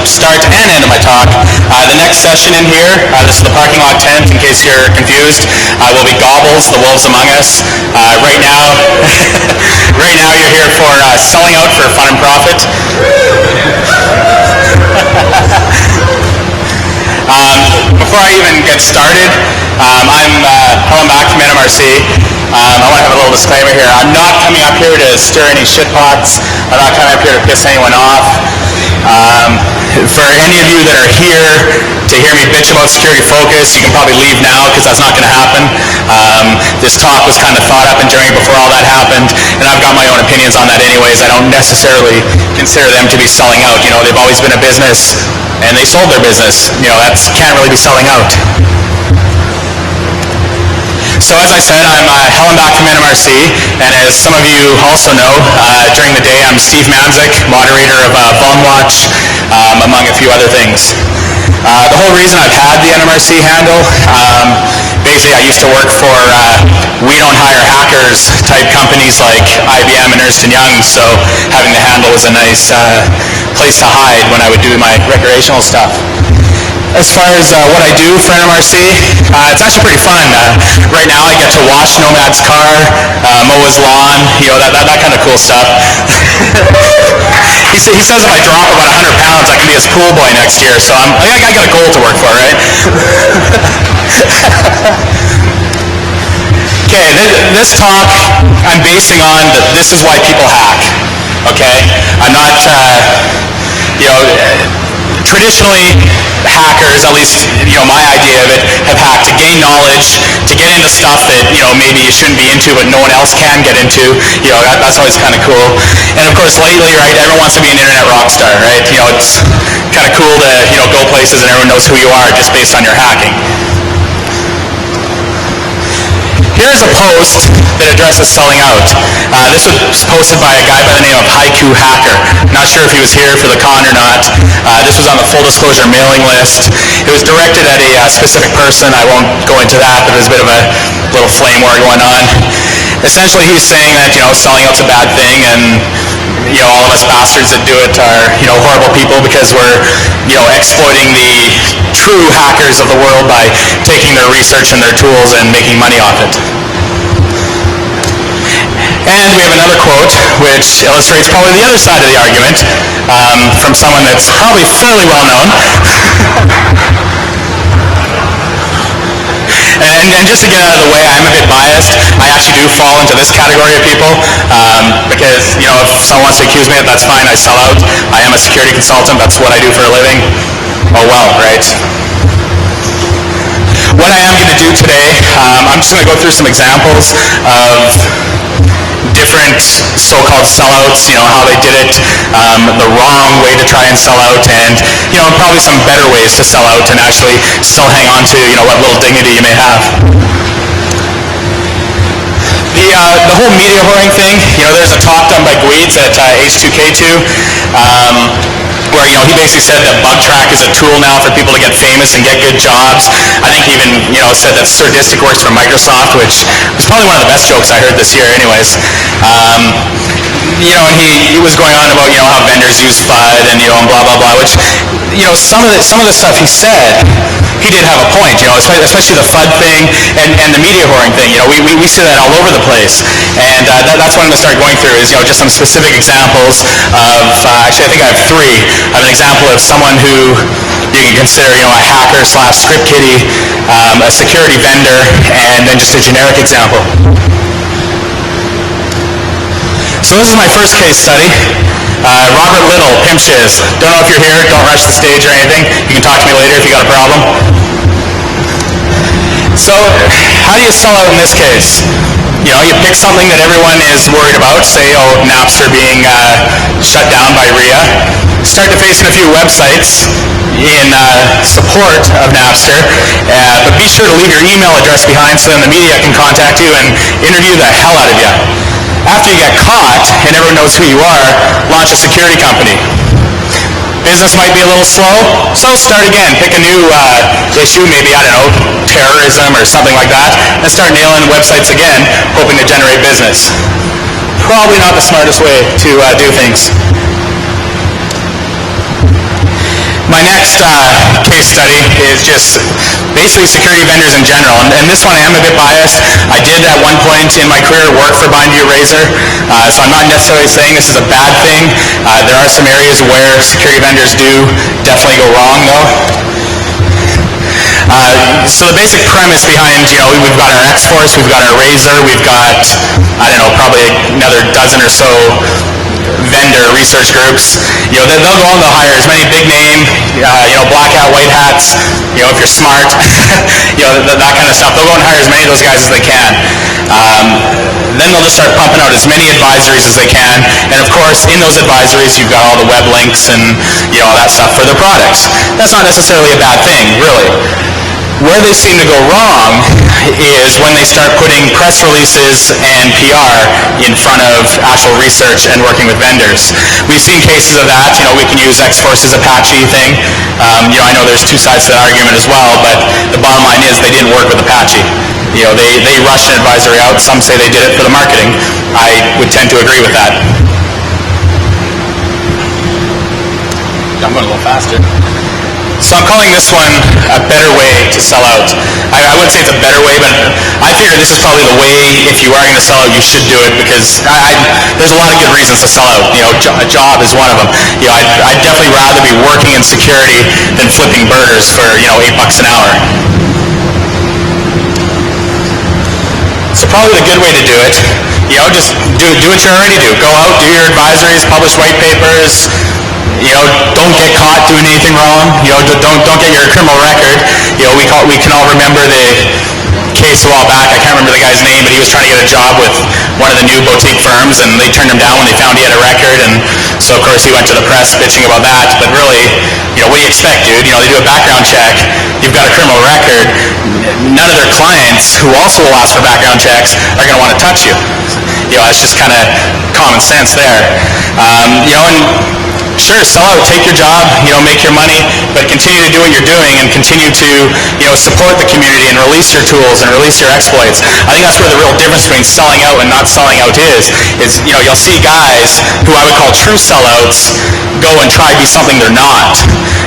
start and end of my talk. The next session in here, this is the parking lot tent, in case you're confused, will be Gobbles, the Wolves Among Us. Right now, you're here for selling out for fun and profit. Before I even get started, I'm hellNbak from NMRC. I want to have a little disclaimer here. I'm not coming up here to stir any shit pots. I'm not coming up here to piss anyone off. For any of you that are here to hear me bitch about security focus, you can probably leave now because that's not going to happen. This talk was kind of thought up and during before all that happened, and I've got my own opinions on that anyways. I don't necessarily consider them to be selling out. You know, they've always been a business, and they sold their business. You know, that can't really be selling out. So as I said, I'm hellNbak from NMRC, and as some of you also know, during the day I'm Steve Manzik, moderator of VulnWatch, among a few other things. The whole reason I've had the NMRC handle, basically I used to work for we don't hire hackers type companies like IBM and Ernst & Young, so having the handle was a nice place to hide when I would do my recreational stuff. As far as what I do for NMRC, it's actually pretty fun. Right now I get to wash Nomad's car, mow his lawn, you know, that kind of cool stuff. He says if I drop about 100 pounds, I can be his pool boy next year, so I got a goal to work for, right? Okay, this talk I'm basing on this is why people hack, okay? I'm not, traditionally, hackers, at least, my idea of it, have hacked to gain knowledge, to get into stuff that, maybe you shouldn't be into, but no one else can get into. That's always kind of cool. And of course, lately, right, everyone wants to be an internet rock star, right? It's kind of cool to, go places and everyone knows who you are just based on your hacking. Here's a post that addresses selling out. This was posted by a guy by the name of Haiku Hacker. Not sure if he was here for the con or not. This was on the full disclosure mailing list. It was directed at a specific person. I won't go into that, but there's a bit of a little flame war going on. Essentially, he's saying that, selling out's a bad thing, and all of us bastards that do it are, horrible people because we're, exploiting the true hackers of the world by taking their research and their tools and making money off it. And we have another quote, which illustrates probably the other side of the argument, from someone that's probably fairly well known. And just to get out of the way, I'm a bit biased. I actually do fall into this category of people because, if someone wants to accuse me, that's fine. I sell out. I am a security consultant. That's what I do for a living. Oh well, right? What I am going to do today, I'm just going to go through some examples of different so-called sellouts, how they did it, the wrong way to try and sell out, and, probably some better ways to sell out and actually still hang on to, what little dignity you may have. The whole media whoring thing, there's a talk done by Guides at H2K2, where, he basically said that BugTrack is a tool now for people to get famous and get good jobs. I think he even, said that Surdistic works for Microsoft, which was probably one of the best jokes I heard this year anyways. And he was going on about, how vendors use FUD and, and blah, blah, blah, which, some of the stuff he said, he did have a point, especially the FUD thing and the media whoring thing. We see that all over the place. And that's what I'm going to start going through is, just some specific examples of, actually I think I have three. I have an example of someone who you can consider, a hacker / script kiddie, a security vendor, and then just a generic example. So this is my first case study. Robert Little, Pimp Shiz. Don't know if you're here, don't rush the stage or anything. You can talk to me later if you got a problem. So, how do you sell out in this case? You pick something that everyone is worried about, say, Napster being shut down by RIA. Start defacing a few websites in support of Napster, but be sure to leave your email address behind so then the media can contact you and interview the hell out of you. After you get caught and everyone knows who you are, launch a security company. Business might be a little slow, so start again. Pick a new issue, maybe, I don't know, terrorism or something like that, and start nailing websites again, hoping to generate business. Probably not the smartest way to do things. My next case study is just basically security vendors in general, and this one I am a bit biased. I did at one point in my career work for Bind Your Razor, so I'm not necessarily saying this is a bad thing. There are some areas where security vendors do definitely go wrong, though. So the basic premise behind, we've got our X-Force, we've got our Razor, we've got, I don't know, probably another dozen or so vendor research groups. They'll go and they'll hire as many big name, black hat, white hats, if you're smart, that kind of stuff. They'll go and hire as many of those guys as they can. Then they'll just start pumping out as many advisories as they can. And of course, in those advisories, you've got all the web links and all that stuff for their products. That's not necessarily a bad thing, really. Where they seem to go wrong is when they start putting press releases and PR in front of actual research and working with vendors. We've seen cases of that. We can use X-Force's Apache thing. I know there's two sides to that argument as well, but the bottom line is they didn't work with Apache. They rushed an advisory out. Some say they did it for the marketing. I would tend to agree with that. I'm going a little faster. So I'm calling this one a better way to sell out. I wouldn't say it's a better way, but I figure this is probably the way, if you are going to sell out, you should do it, because there's a lot of good reasons to sell out. A job is one of them. I'd definitely rather be working in security than flipping burgers for, $8 an hour. So probably the good way to do it, just do what you already do. Go out, do your advisories, publish white papers, don't get caught doing anything wrong. Don't get your criminal record. We can all remember the case a while back. I can't remember the guy's name, but he was trying to get a job with one of the new boutique firms, and they turned him down when they found he had a record. And so of course he went to the press bitching about that. But really, what do you expect, dude? They do a background check. You've got a criminal record. None of their clients, who also will ask for background checks, are going to want to touch you. It's just kind of common sense there. Sure, sell out, take your job, make your money, but continue to do what you're doing and continue to, support the community and release your tools and release your exploits. I think that's where the real difference between selling out and not selling out is you'll see guys who I would call true sellouts go and try to be something they're not,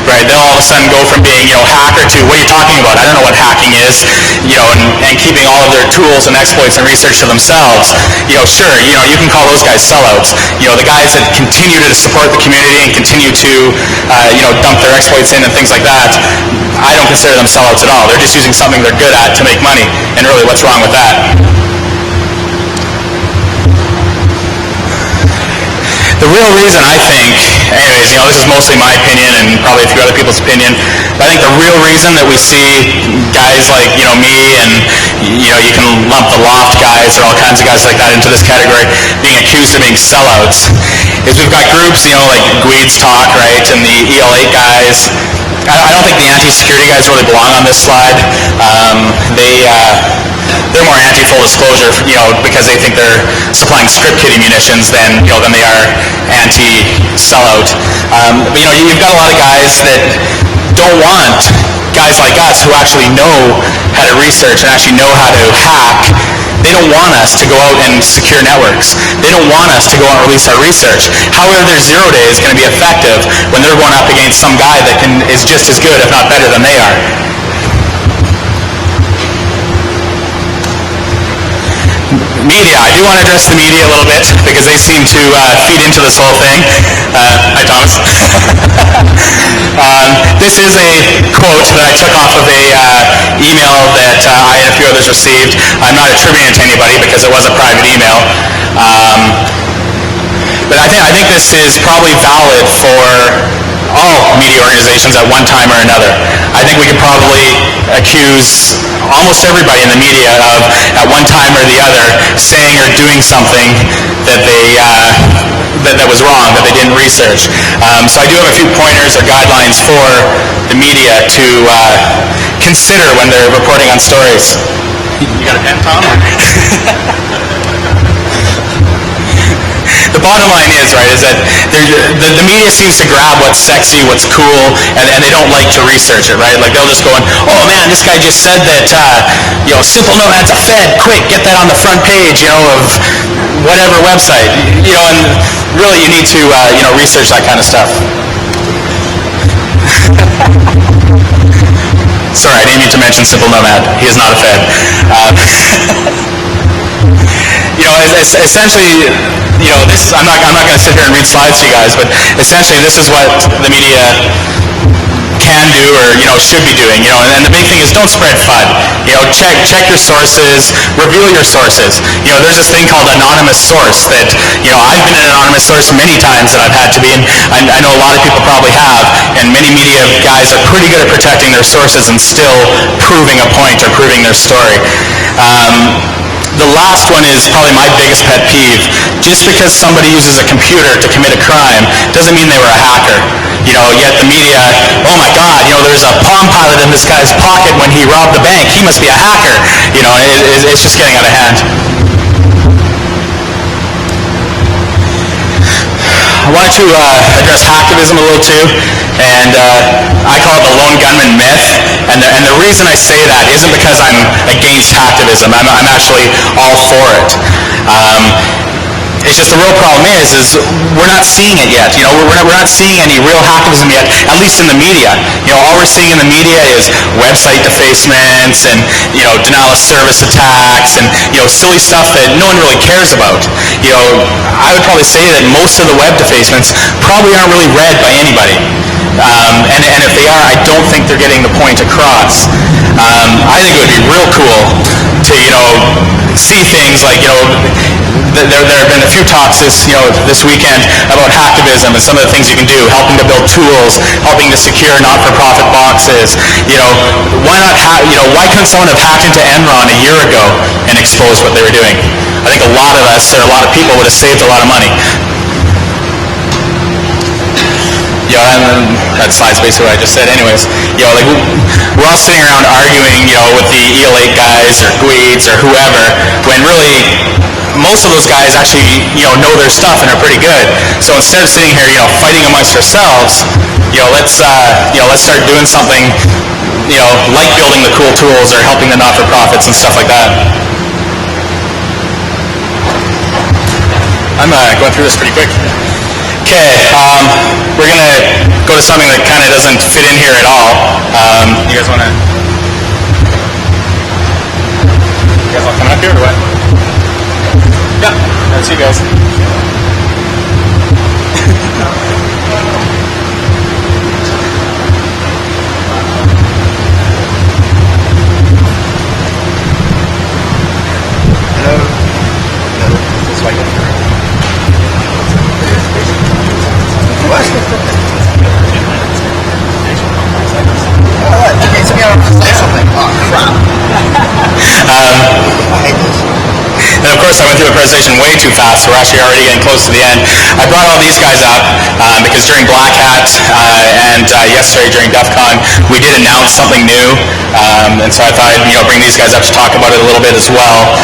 right? They'll all of a sudden go from being, hacker to, what are you talking about? I don't know what hacking is, and keeping all of their tools and exploits and research to themselves. Sure, you can call those guys sellouts. The guys that continue to support the community and continue to, dump their exploits in and things like that, I don't consider them sellouts at all. They're just using something they're good at to make money, and really, what's wrong with that? The real reason, I think, anyways, this is mostly my opinion and probably a few other people's opinion, but I think the real reason that we see guys like, me and, you can lump the Loft guys or all kinds of guys like that into this category being accused of being sellouts is we've got groups, like Gweed's Talk, right, and the EL8 guys. I don't think the anti-security guys really belong on this slide. They're more anti-full disclosure, because they think they're supplying script kiddie munitions than they are anti-sellout. But you've got a lot of guys that don't want guys like us who actually know how to research and actually know how to hack. They don't want us to go out and secure networks. They don't want us to go out and release our research. However, their 0 day is going to be effective when they're going up against some guy that is just as good, if not better, than they are. Media. I do want to address the media a little bit because they seem to feed into this whole thing. Hi, Thomas. This is a quote that I took off of a email that I and a few others received. I'm not attributing it to anybody because it was a private email. But I think this is probably valid for all media organizations at one time or another. I think we could probably accuse almost everybody in the media of, at one time or the other, saying or doing something that they that was wrong, that they didn't research. So I do have a few pointers or guidelines for the media to consider when they're reporting on stories. You got a pen, Tom? The bottom line is, right, is that the media seems to grab what's sexy, what's cool, and they don't like to research it, right? Like they'll just go in, oh man, this guy just said that, Simple Note has a Fed, quick, get that on the front page, of whatever website, and really you need to, research that kind of stuff. Sorry, I didn't mean to mention Simple Nomad. He is not a Fed. Essentially, this I'm not going to sit here and read slides to you guys, but essentially this is what the media can do or should be doing. And the big thing is don't spread FUD. Check your sources, reveal your sources. There's this thing called anonymous source that I've been an anonymous source many times that I've had to be, and I know a lot of people probably have. And many media guys are pretty good at protecting their sources and still proving a point or proving their story. The last one is probably my biggest pet peeve. Just because somebody uses a computer to commit a crime doesn't mean they were a hacker. Yet the media, oh my God, there's a Palm Pilot in this guy's pocket when he robbed the bank. He must be a hacker. It's just getting out of hand. I wanted to address hacktivism a little too, and I call it the lone gunman myth. And the reason I say that isn't because I'm against hacktivism. I'm actually all for it. It's just the real problem is we're not seeing it yet. We're not seeing any real hacktivism yet, at least in the media. All we're seeing in the media is website defacements and denial of service attacks and silly stuff that no one really cares about. I would probably say that most of the web defacements probably aren't really read by anybody. And if they are, I don't think they're getting the point across. I think it would be real cool to see things like there have been a few talks this weekend about hacktivism and some of the things you can do, helping to build tools, helping to secure not-for-profit boxes. Why couldn't someone have hacked into Enron a year ago and exposed what they were doing? I think a lot of us or a lot of people would have saved a lot of money. And that slide's basically what I just said. Anyways, we're all sitting around arguing, with the EL8 guys or GUIDs or whoever, when really most of those guys actually, know their stuff and are pretty good. So instead of sitting here, fighting amongst ourselves, let's start doing something, like building the cool tools or helping the not-for-profits and stuff like that. I'm going through this pretty quick. Okay, we're going to go to something that kind of doesn't fit in here at all. You guys want coming up here or what? Yeah, that's you guys. Hello. This way. What? Okay, so we have to say something. Oh, crap. I hate this. And of course, I went through the presentation way too fast, so we're actually already getting close to the end. I brought all these guys up because during Black Hat and yesterday during DEF CON, we did announce something new. And so I thought I'd bring these guys up to talk about it a little bit as well.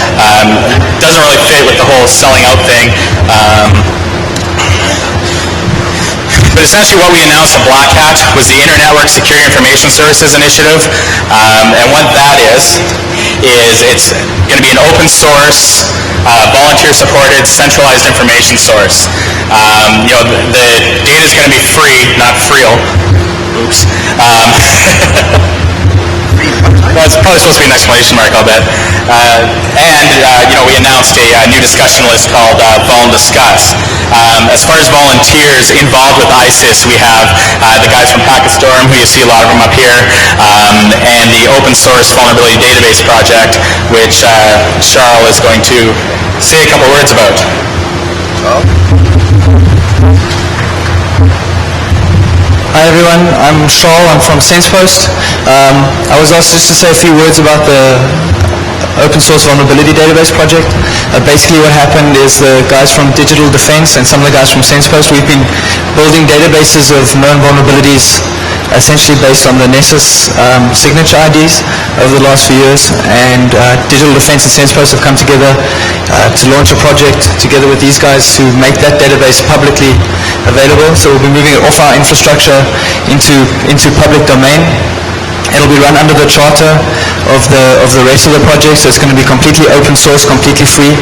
Doesn't really fit with the whole selling out thing. But essentially what we announced at Black Hat was the Internetwork Security Information Services Initiative. And what that is it's going to be an open source, volunteer-supported, centralized information source. The data is going to be free, not freel. Oops. Well, it's probably supposed to be an exclamation mark, I'll bet. We announced a new discussion list called Vol and Discuss. As far as volunteers involved with ISIS, we have the guys from Pakistan, who you see a lot of them up here, and the Open Source Vulnerability Database Project, which Charles is going to say a couple words about. Hi everyone, I'm Charles, I'm from SensePost. I was asked just to say a few words about the Open Source Vulnerability Database Project. Basically what happened is the guys from Digital Defense and some of the guys from SensePost, we've been building databases of known vulnerabilities essentially based on the Nessus signature IDs over the last few years, and Digital Defense and SensePost have come together to launch a project together with these guys to make that database publicly available. So we'll be moving it off our infrastructure into public domain. It'll be run under the charter of the rest of the project, so it's going to be completely open source, completely free.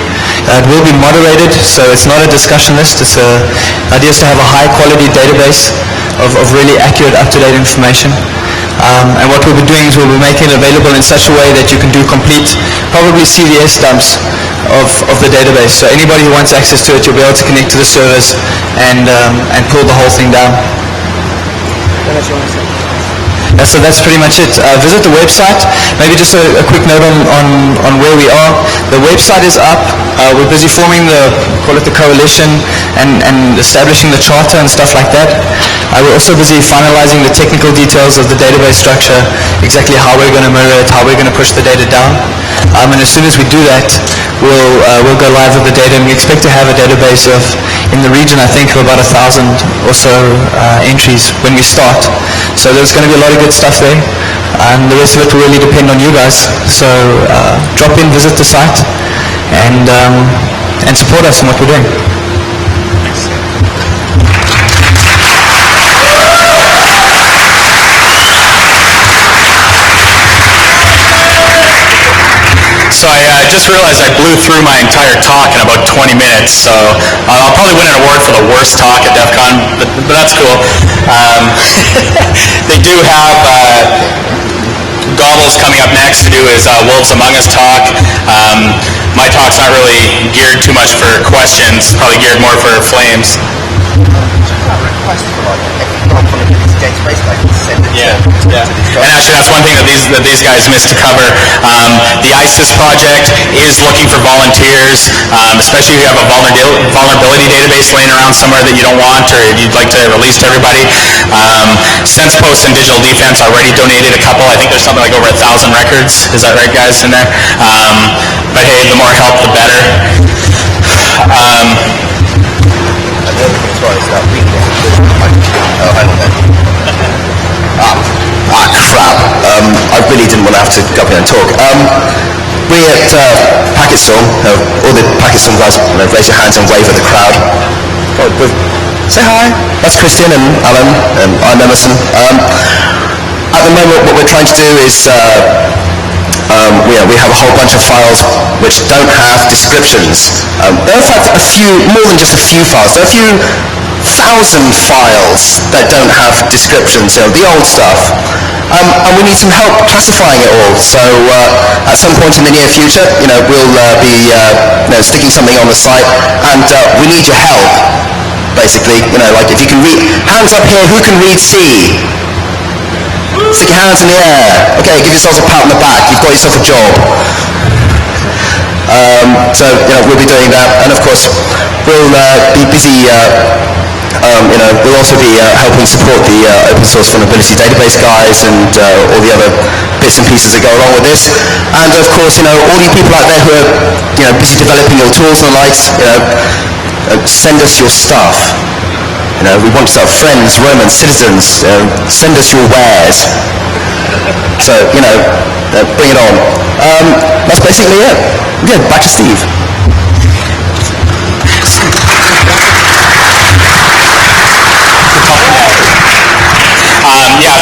It will be moderated, so it's not a discussion list. The idea is to have a high quality database of really accurate, up-to-date information. And what we'll be doing is we'll be making it available in such a way that you can do complete, probably CVS dumps of the database. So anybody who wants access to it, you'll be able to connect to the servers and pull the whole thing down. So that's pretty much it. Visit the website. Maybe just a quick note on where we are. The website is up. We're busy forming call it the coalition and establishing the charter and stuff like that. We're also busy finalizing the technical details of the database structure, exactly how we're going to mirror it, how we're going to push the data down. And as soon as we do that, we'll go live with the data, and we expect to have a database of, in the region, I think, of about 1,000 or so entries when we start. So there's going to be a lot of good stuff there, and the rest of it will really depend on you guys. So drop in, visit the site, and support us in what we're doing. So I just realized I blew through my entire talk in about 20 minutes, so I'll probably win an award for the worst talk at DEF CON, but that's cool. They do have Gobble's coming up next to do his Wolves Among Us talk. My talk's not really geared too much for questions, probably geared more for flames. Yeah. And actually, that's one thing that these guys missed to cover. The ISIS project is looking for volunteers, especially if you have a vulnerability database laying around somewhere that you don't want or you'd like to release to everybody. SensePost and Digital Defense already donated a couple. I think there's something like over 1,000 records. Is that right, guys, in there? But hey, the more help, the better. Crap. I really didn't want to have to go up here and talk. We at Packetstorm, all the Packetstorm guys, raise your hands and wave at the crowd. Say hi. That's Christian and Alan, and I'm Emerson. At the moment, what we're trying to do is we have a whole bunch of files which don't have descriptions. There are in fact more than just a few files. There are a few thousand files that don't have descriptions, the old stuff. And we need some help classifying it all. So at some point in the near future, we'll be sticking something on the site, and we need your help, basically. Like if you can read, hands up here, who can read C? Stick your hands in the air. Okay, give yourselves a pat on the back. You've got yourself a job. So we'll be doing that, and of course we'll be busy. We'll also be helping support the open source vulnerability database guys and all the other bits and pieces that go along with this. And of course, all you people out there who are busy developing your tools and the likes, send us your stuff. We want our friends, Roman citizens. Send us your wares. So bring it on. That's basically it. Yeah, back to Steve.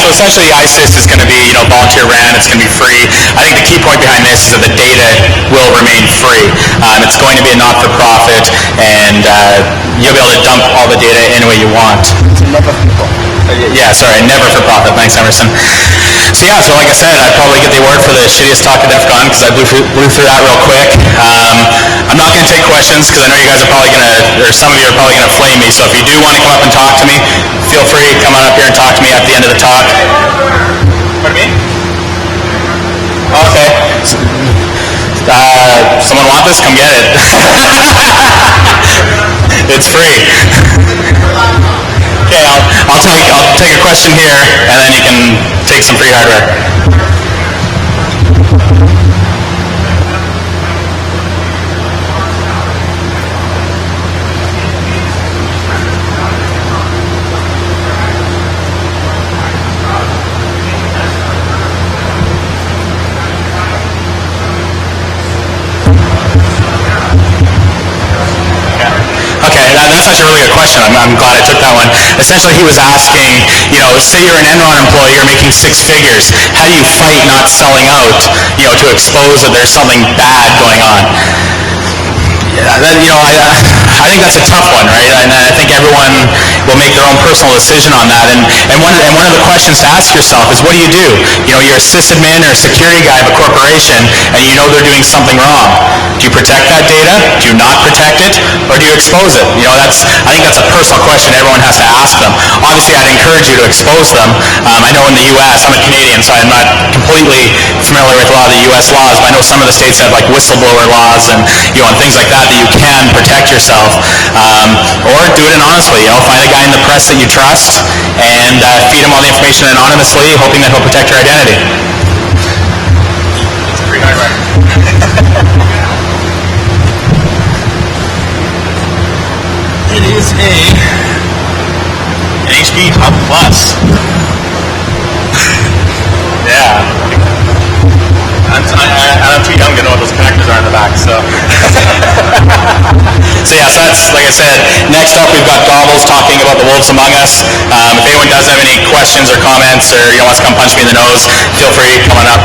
So essentially ISIS is going to be, volunteer ran, it's going to be free. I think the key point behind this is that the data will remain free. It's going to be a not-for-profit, and you'll be able to dump all the data any way you want. Never for profit. Yeah, sorry, never for profit. Thanks, Emerson. So like I said, I'd probably get the award for the shittiest talk at DEF CON because I blew through that real quick. I'm not going to take questions because I know you guys are probably going to, or some of you are probably going to flame me. So if you do want to come up and talk to me, feel free to come on up here and talk to me at the end of the talk. Pardon me? Okay. Someone want this? Come get it. It's free. Okay, I'll take a question here, and then you can take some free hardware. that's actually a really good question. I'm glad I took that one. Essentially, he was asking, say you're an Enron employee, you're making six figures. How do you fight not selling out, to expose that there's something bad going on? I think that's a tough one, right? And I think everyone will make their own personal decision on that. And one of the questions to ask yourself is, what do? You're a sysadmin or a security guy of a corporation, and you know they're doing something wrong. Do you protect that data? Do you not protect it? Or do you expose it? I think that's a personal question everyone has to ask them. Obviously, I'd encourage you to expose them. I know in the U.S., I'm a Canadian, so I'm not completely familiar with a lot of the U.S. laws, but I know some of the states have like whistleblower laws and things like that you can protect yourself, or do it anonymously. Find a guy in the press that you trust and feed him all the information anonymously, hoping that he'll protect your identity. It's a pretty hard one. It is an HP Hub Plus. Yeah. I'm too young to know what those connectors are in the back, so. So that's, like I said, next up we've got Gobbles talking about the Wolves Among Us. If anyone does have any questions or comments or wants to come punch me in the nose, feel free, come on up.